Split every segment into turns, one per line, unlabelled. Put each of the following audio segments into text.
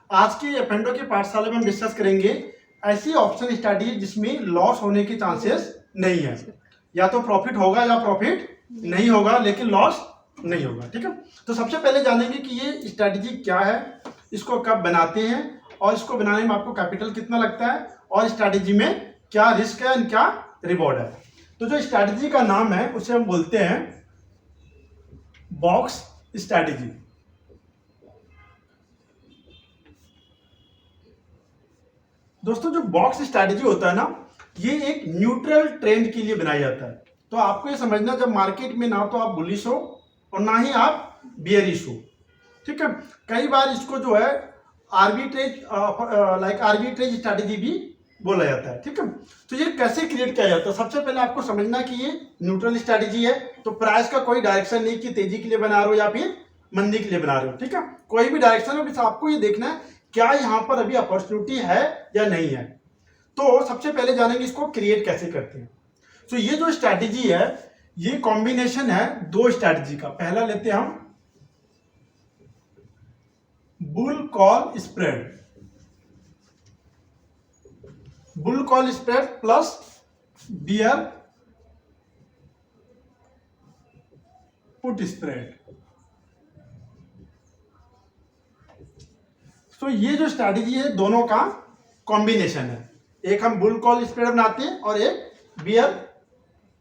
आज की एफएनडो की पाठशाला में हम डिस्कस करेंगे ऐसी ऑप्शन स्ट्रैटेजी जिसमें लॉस होने के चांसेस नहीं है, या तो प्रॉफिट होगा या प्रॉफिट नहीं होगा, लेकिन लॉस नहीं होगा। ठीक है, तो सबसे पहले जानेंगे कि ये स्ट्रैटेजी क्या है, इसको कब बनाते हैं और इसको बनाने में आपको कैपिटल कितना लगता है और स्ट्रैटेजी में क्या रिस्क है और क्या रिवॉर्ड है। तो जो स्ट्रैटेजी का नाम है उसे हम बोलते हैं बॉक्स स्ट्रैटेजी। दोस्तों, जो बॉक्स स्ट्रैटेजी होता है ना, ये एक न्यूट्रल ट्रेंड के लिए बनाया जाता है। तो आपको ये समझना, जब मार्केट में ना तो आप बुलिश हो और ना ही आप बियरिश हो। ठीक है, कई बार इसको जो है आर्बिट्रेज आर्बिट्रेज स्ट्रैटेजी भी बोला जाता है। ठीक है, तो ये कैसे क्रिएट किया जाता है, सबसे पहले आपको समझना कि ये न्यूट्रल स्ट्रैटेजी है। तो प्राइस का कोई डायरेक्शन नहीं कि तेजी के लिए बना रहे हो या फिर मंदी के लिए बना रहे हो। ठीक है, कोई भी डायरेक्शन हो, बस आपको ये देखना है क्या यहाँ पर अभी अपॉर्चुनिटी है या नहीं है। तो सबसे पहले जानेंगे इसको क्रिएट कैसे करते हैं। तो ये जो स्ट्रैटेजी है, ये कॉम्बिनेशन है दो स्ट्रैटेजी का। पहला लेते हैं हम bull call spread, bull call spread plus beer put spread. तो ये जो स्ट्रैटेजी है दोनों का कॉम्बिनेशन है। एक हम बुल कॉल स्प्रेड बनाते हैं और एक बियर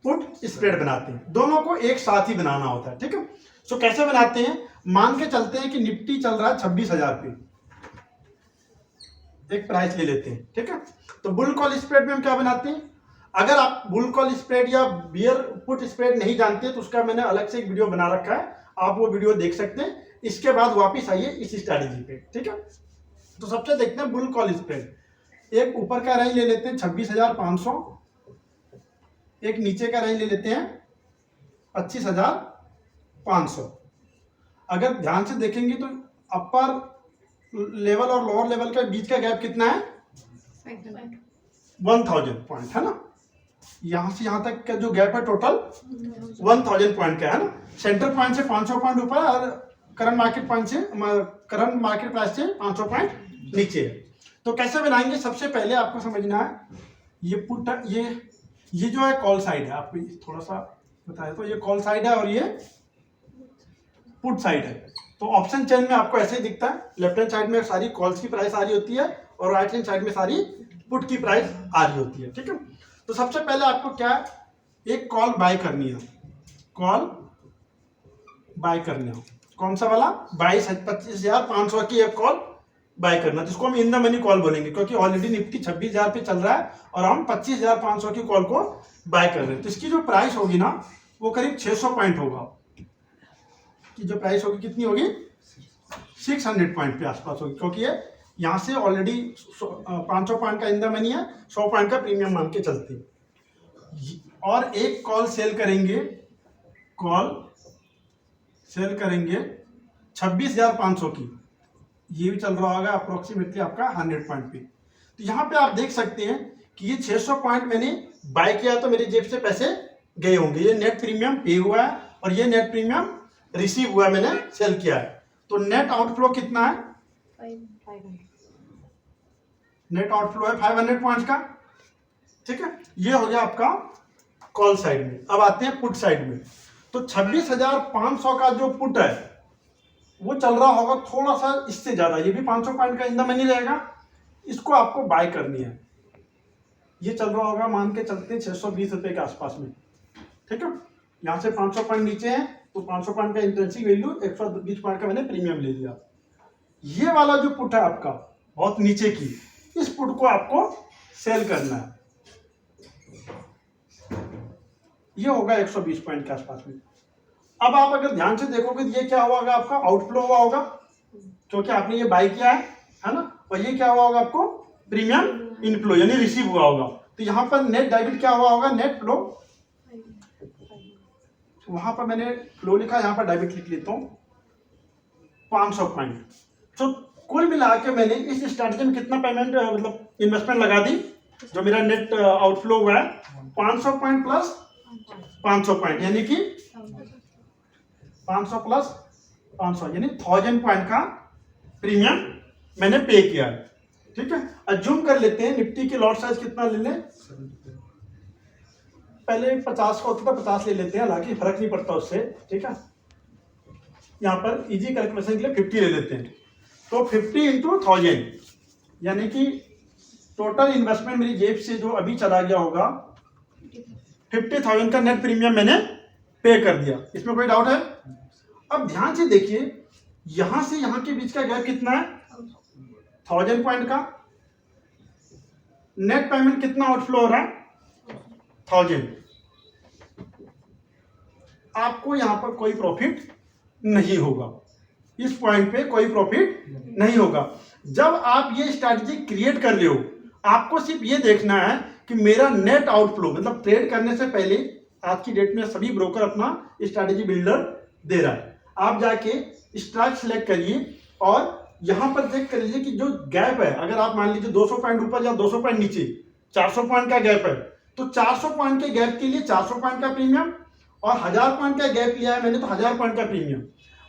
पुट स्प्रेड बनाते हैं। दोनों को एक साथ ही बनाना होता है। ठीक है, तो कैसे बनाते हैं, मान के चलते हैं कि निफ्टी चल रहा है 26,000 पे, एक प्राइस ले लेते हैं। ठीक है, तो बुल कॉल स्प्रेड में हम क्या बनाते हैं, अगर आप बुल कॉल स्प्रेड या बियर पुट स्प्रेड नहीं जानते तो उसका मैंने अलग से एक वीडियो बना रखा है, आप वो वीडियो देख सकते हैं। इसके बाद वापिस आइए इस स्ट्रैटेजी पे। ठीक है, तो सबसे देखते हैं बुल कॉल स्प्रेड। एक ऊपर का रेंज ले लेते हैं 26,500, एक नीचे का रेंज ले लेते हैं 25,500। अगर ध्यान से देखेंगे तो अपर लेवल और लोअर लेवल के बीच का गैप कितना है, 1000 पॉइंट है ना। यहां से यहां तक का जो गैप है टोटल 1000 पॉइंट का है ना। सेंटर पॉइंट से 500 पॉइंट ऊपर और करंट मार्केट पॉइंट से, करंट मार्केट प्राइस से 500 पॉइंट नीचे है। तो कैसे बनाएंगे, सबसे पहले आपको समझना है ये पुट, ये जो है कॉल साइड है, आपको थोड़ा सा बताया तो ये कॉल साइड है और ये पुट साइड है। तो ऑप्शन चेन में आपको ऐसे ही दिखता है, लेफ्ट हैंड साइड में सारी कॉल्स की प्राइस आ रही होती है और राइट हैंड साइड में सारी पुट की प्राइस आ रही होती है। ठीक है, तो सबसे पहले आपको क्या है, एक कॉल बाय करनी है, कॉल बाय करनी है। कौन सा वाला, 25,500 की एक कॉल बाय करना, जिसको हम इन द मनी कॉल बोलेंगे, क्योंकि ऑलरेडी निफ्टी 26,000 पे चल रहा है और हम 25,500 की कॉल को बाय कर रहे हैं। तो इसकी जो प्राइस होगी ना, वो करीब 600 पॉइंट होगा। की जो प्राइस होगी कितनी होगी, 600 पॉइंट पे आसपास होगी, क्योंकि ये यहाँ से ऑलरेडी 500 पॉइंट का इन द मनी है, 100 पॉइंट का प्रीमियम मान के चलते हैं। और एक कॉल सेल करेंगे, कॉल सेल करेंगे 26,500 की, ये भी चल रहा होगा अप्रोक्सीमेटली आपका 100 पॉइंट पे। तो यहाँ पे आप देख सकते हैं कि ये 600 पॉइंट मैंने बाय किया तो मेरी जेब से पैसे गए होंगे। ये नेट प्रीमियम पे हुआ है और ये नेट प्रीमियम रिसीव हुआ है, मैंने सेल किया है। तो नेट आउटफ्लो कितना है,
500।
नेट आउटफ्लो है 500 पॉइंट्स का। ठीक है, ये हो गया आपका कॉल साइड में। अब आते हैं पुट साइड में। तो 26,500 का जो पुट है वो चल रहा होगा थोड़ा सा इससे ज्यादा, ये भी 500 पॉइंट का इन द मनी रहेगा। इसको आपको बाय करनी है, ये चल रहा होगा मान के चलते हैं 620 रुपए के आसपास में। ठीक है, यहाँ से 500 पॉइंट नीचे है तो 500 पॉइंट का इंट्रेंसिक वैल्यू, 120 पॉइंट का मैंने प्रीमियम ले लिया। ये वाला जो पुट है आपका बहुत नीचे की, इस पुट को आपको सेल करना है, ये होगा 120 पॉइंट के आसपास में। अब आप अगर ध्यान से देखोगे तो ये क्या हुआ होगा, आपका आउटफ्लो हुआ होगा, क्योंकि आपने ये बाय किया है ना। और ये क्या हुआ होगा, आपको प्रीमियम इनफ्लो यानी रिसीव हुआ होगा। तो यहाँ पर नेट डेबिट क्या हुआ होगा, नेट फ्लो। वहां पर मैंने फ्लो लिखा, यहाँ पर डेबिट लिख लेता हूँ 500 पॉइंट। तो कुल मिला के मैंने इस स्ट्रैटेजी में कितना पेमेंट मतलब इन्वेस्टमेंट लगा दी, जो मेरा नेट आउटफ्लो हुआ है 500 पॉइंट प्लस 500 पॉइंट, यानी कि 500 प्लस 500 यानी 1000 पॉइंट का प्रीमियम मैंने पे किया है, ठीक है। अज्यूम कर लेते हैं निफ्टी की लॉट साइज कितना ले लें, पहले 50 का होता था 50 ले लेते हैं, हालांकि फर्क नहीं पड़ता उससे, ठीक है। यहाँ पर इजी कैलकुलेशन के लिए 50 ले लेते हैं, तो 50 इंटू 1000 यानी कि टोटल इन्वेस्टमेंट मेरी जेब से जो अभी चला गया होगा 50,000 का नेट प्रीमियम मैंने पे कर दिया। इसमें कोई डाउट है? अब ध्यान से देखिए, यहां से यहां के बीच का गैप कितना है, 1000 पॉइंट का। नेट पेमेंट कितना आउटफ्लो हो रहा है, 1000। आपको यहां पर कोई प्रॉफिट नहीं होगा, इस पॉइंट पे कोई प्रॉफिट नहीं होगा। जब आप ये स्ट्रैटेजी क्रिएट कर रहे हो, आपको सिर्फ ये देखना है कि मेरा नेट आउटफ्लो, मतलब ट्रेड करने से पहले आज की डेट में सभी ब्रोकर अपना स्ट्रैटेजी बिल्डर दे रहा है। आप जाके स्ट्राइक सेलेक्ट करिए और यहां पर चेक कर लीजिए कि जो गैप है, अगर आप मान लीजिए 200 पॉइंट ऊपर या 200 पॉइंट नीचे 400 पॉइंट का गैप है, तो 400 पॉइंट के गैप के लिए 400 पॉइंट का प्रीमियम, और 1000 पॉइंट का गैप लिया है मैंने तो 1000 पॉइंट का प्रीमियम।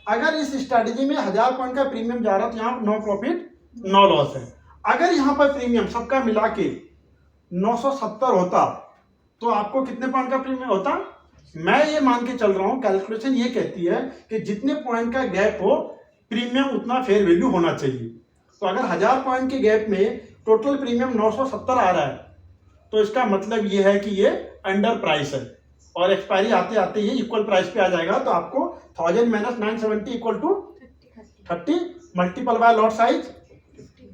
अगर इस स्ट्रैटेजी में 1000 पॉइंट का प्रीमियम जा रहा है तो यहाँ नो प्रॉफिट नो लॉस है। अगर यहाँ पर प्रीमियम सबका मिला के 970 होता तो आपको कितने पॉइंट का प्रीमियम होता? मैं ये मान के चल रहा हूँ, कैलकुलेशन ये कहती है कि जितने पॉइंट का गैप हो प्रीमियम उतना फेयर वैल्यू होना चाहिए। तो अगर 1000 पॉइंट के गैप में टोटल प्रीमियम 970 आ रहा है तो इसका मतलब ये है कि ये अंडर प्राइस है, और एक्सपायरी आते आते ये इक्वल प्राइस पे आ जाएगा। तो आपको 1000 minus 970 equal to 30 multiple by lot size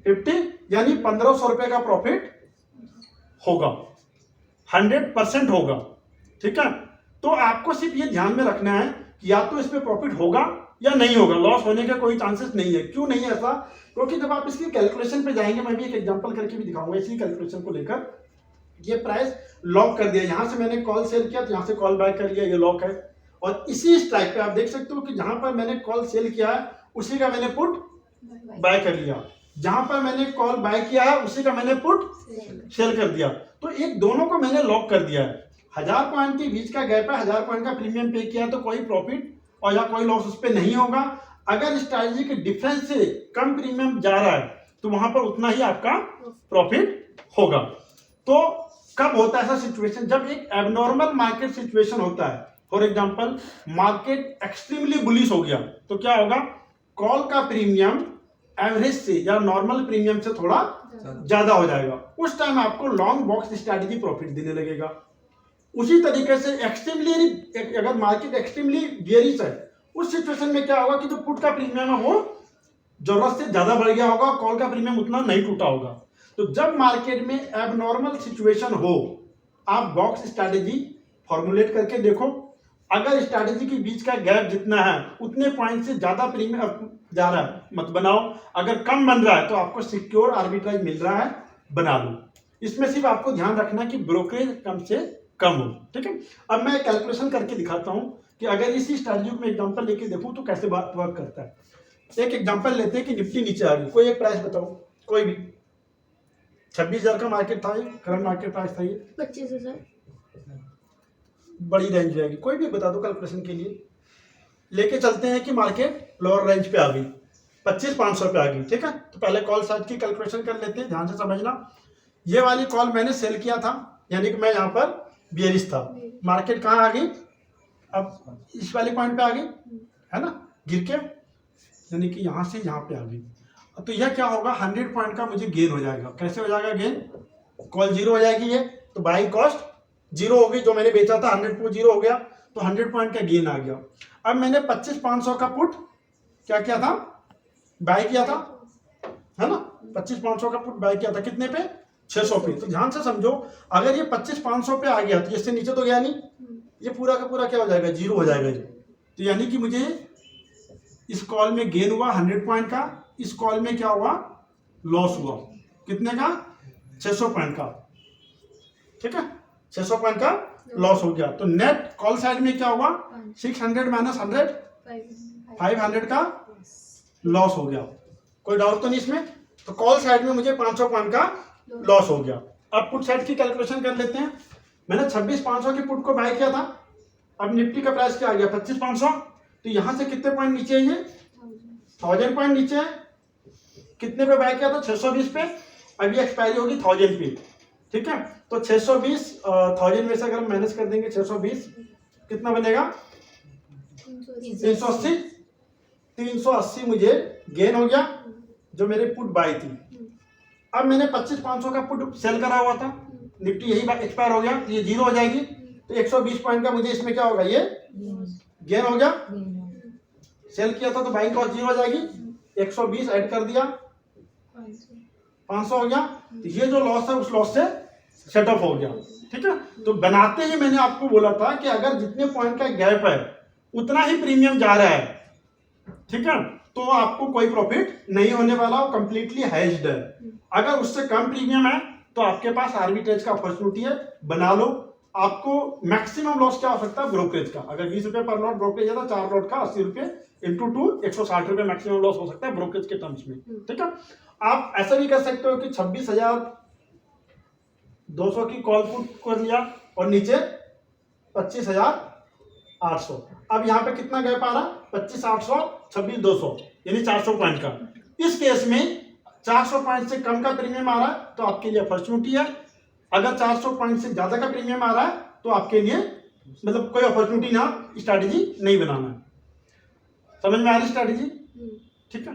50, यानी 1500 रुपए का प्रॉफिट होगा, 100% होगा, ठीक है। तो आपको सिर्फ ये ध्यान में रखना है कि या तो इसमें प्रॉफिट होगा या नहीं होगा, लॉस होने का कोई चांसेस नहीं है। क्यों नहीं है ऐसा? क्योंकि जब आप इसकी कैलकुलेशन पे जाएंगे, मैं भी एक एग्जांपल करके भी दिखाऊंगा इसी कैलकुलेशन को लेकर। ये प्राइस लॉक कर दिया, यहां से मैंने कॉल सेल किया तो यहां से कॉल बाय कर लिया, ये लॉक है। और इसी स्ट्राइक पे आप देख सकते हो कि जहां पर मैंने कॉल सेल किया है उसी का मैंने पुट बाय कर लिया, जहां पर मैंने कॉल बाय किया है उसी का मैंने पुट सेल कर दिया। तो एक दोनों को मैंने लॉक कर दिया है। 1000 पॉइंट के बीच का गैप है, 1000 पॉइंट का प्रीमियम पे किया तो कोई प्रॉफिट और या कोई लॉस उस पर नहीं होगा। अगर स्ट्रैटेजी के डिफरेंस से कम प्रीमियम जा रहा है तो वहां पर उतना ही आपका प्रॉफिट होगा। तो कब होता है ऐसा सिचुएशन? जब एक एबनॉर्मल मार्केट सिचुएशन होता है। For example market extremely bullish हो गया तो क्या होगा, कॉल का प्रीमियम एवरेज से या नॉर्मल प्रीमियम से थोड़ा ज्यादा हो जाएगा, उस टाइम आपको लॉन्ग बॉक्स स्ट्रैटेजी प्रॉफिट देने लगेगा। उसी तरीके से एक्सट्रीमली, अगर मार्केट एक्सट्रीमली बियरिश है उस सिचुएशन में क्या होगा कि जो पुट का प्रीमियम है वो जरूरत से ज्यादा बढ़ गया होगा, कॉल का प्रीमियम उतना नहीं टूटा होगा। तो जब मार्केट में एबनॉर्मल सिचुएशन हो, आप बॉक्स स्ट्रैटेजी फॉर्मुलेट करके देखो। अगर स्ट्रैटेजी के बीच का गैप जितना है उतने पॉइंट से ज्यादा प्रीमियम जा रहा है मत बनाओ, अगर कम बन रहा है तो आपको सिक्योर आर्बिट्राज मिल रहा है, बना लो। इसमें सिर्फ आपको ध्यान रखना कि ब्रोकरेज कम से कम हो, ठीक है। अब मैं कैलकुलेशन करके दिखाता हूं कि अगर इसी स्ट्रैटेजी में एग्जांपल लेके देखूं तो कैसे बात वर्क करता है। एक एग्जांपल लेते हैं कि निफ्टी नीचे आ गई, कोई एक प्राइस बताओ, कोई भी। 26,000 का मार्केट था, ये करंट मार्केट प्राइस था, ये
25,000,
बड़ी रेंज जाएगी, कोई भी बता दो कैलकुलेशन के लिए। लेके चलते हैं कि मार्केट लोअर रेंज पे आ गई, 25,500 पे आ गई, ठीक है। तो पहले कॉल साइड की कैलकुलेशन कर लेते हैं, ध्यान से समझना। ये वाली कॉल मैंने सेल किया था, यानी कि मैं यहाँ पर बियरिश था। मार्केट कहाँ आ गई? अब इस वाले पॉइंट पे आ गई, है ना, गिर के, यानी कि यहाँ से यहाँ पे आ गई। तो यह क्या होगा, 100 पॉइंट का मुझे गेन हो जाएगा। कैसे हो जाएगा गेन? कॉल जीरो हो जाएगी ये, तो बाइंग कॉस्ट जीरो हो गई, जो मैंने बेचा था 100 को जीरो हो गया, तो 100 पॉइंट का गेन आ गया। अब मैंने 25,500 का पुट क्या किया था, बाय किया था, है ना। 25,500 का पुट बाय किया था, कितने पे? 600 पे। तो ध्यान से समझो, अगर ये 25,500 पे आ गया तो इससे नीचे तो गया नहीं, ये पूरा का पूरा क्या हो जाएगा, जीरो हो जाएगा ये। तो यानी कि मुझे इस कॉल में गेन हुआ 100 पॉइंट का, इस कॉल में क्या हुआ, लॉस हुआ। कितने का? 600 पॉइंट का, ठीक है, 600 पॉइंट का लॉस हो गया। तो नेट कॉल साइड में क्या हुआ, 600 माइनस 100, 500 का लॉस हो गया। कोई डाउट तो नहीं इसमें? तो कॉल साइड में मुझे 500 पॉइंट का लॉस हो गया। अब पुट साइड की कैलकुलेशन कर लेते हैं। मैंने 26,500 की पुट को बाय किया था, अब निफ्टी का प्राइस क्या आ गया, 25,500। तो यहां से कितने पॉइंट नीचे है, ये 1000 पॉइंट नीचे है। कितने पे बाय किया था? 620 पे। अभी एक्सपायरी होगी 1000 पे, ठीक है। तो 620 1000 में से अगर हम माइनस कर देंगे 620 कितना बनेगा? 380। 380 मुझे गेन हो गया जो मेरे पुट बाय थी। अब मैंने 25,500 का पुट सेल करा हुआ था, निफ्टी यही एक्सपायर हो गया, ये जीरो हो जाएगी। तो 120 पॉइंट का मुझे इसमें क्या होगा? ये गेन हो गया। सेल किया था तो बाइंग कॉस्ट जीरो हो जाएगी। 120 ऐड कर दिया, 500 हो गया। तो ये जो लॉस है उस लॉस से सेट ऑफ हो गया, ठीक है। तो बनाते ही मैंने आपको बोला था कि अगर जितने पॉइंट का गैप है उतना ही प्रीमियम जा रहा है, ठीक है, तो आपको कोई प्रॉफिट नहीं होने वाला, वो कंप्लीटली हेज्ड है। अगर उससे कम प्रीमियम है तो आपके पास आर्बिट्रेज का अपॉर्चुनिटी है, बना लो। आपको मैक्सिमम लॉस क्या हो सकता है? ब्रोकरेज का। अगर 20 रुपए पर लॉट ब्रोकरेज है तो 4 लॉट का 80 रुपए इंटू 2 160 रुपए मैक्सिमम लॉस हो सकता है ब्रोकरेज के टर्म्स में, ठीक है। आप ऐसा भी कर सकते हो कि 26,200 की कॉल पुट कर लिया और नीचे 25,800। अब यहाँ पे कितना गैप आ रहा? 25,800 26,200 यानी 400 पॉइंट का। इस केस में 400 पॉइंट से कम का प्रीमियम आ रहा है तो आपके लिए अपॉर्चुनिटी है। अगर 400 पॉइंट से ज्यादा का प्रीमियम आ रहा है तो आपके लिए मतलब कोई अपॉर्चुनिटी ना, स्ट्रैटेजी नहीं बनाना है। समझ में आ रही स्ट्रैटेजी? ठीक है।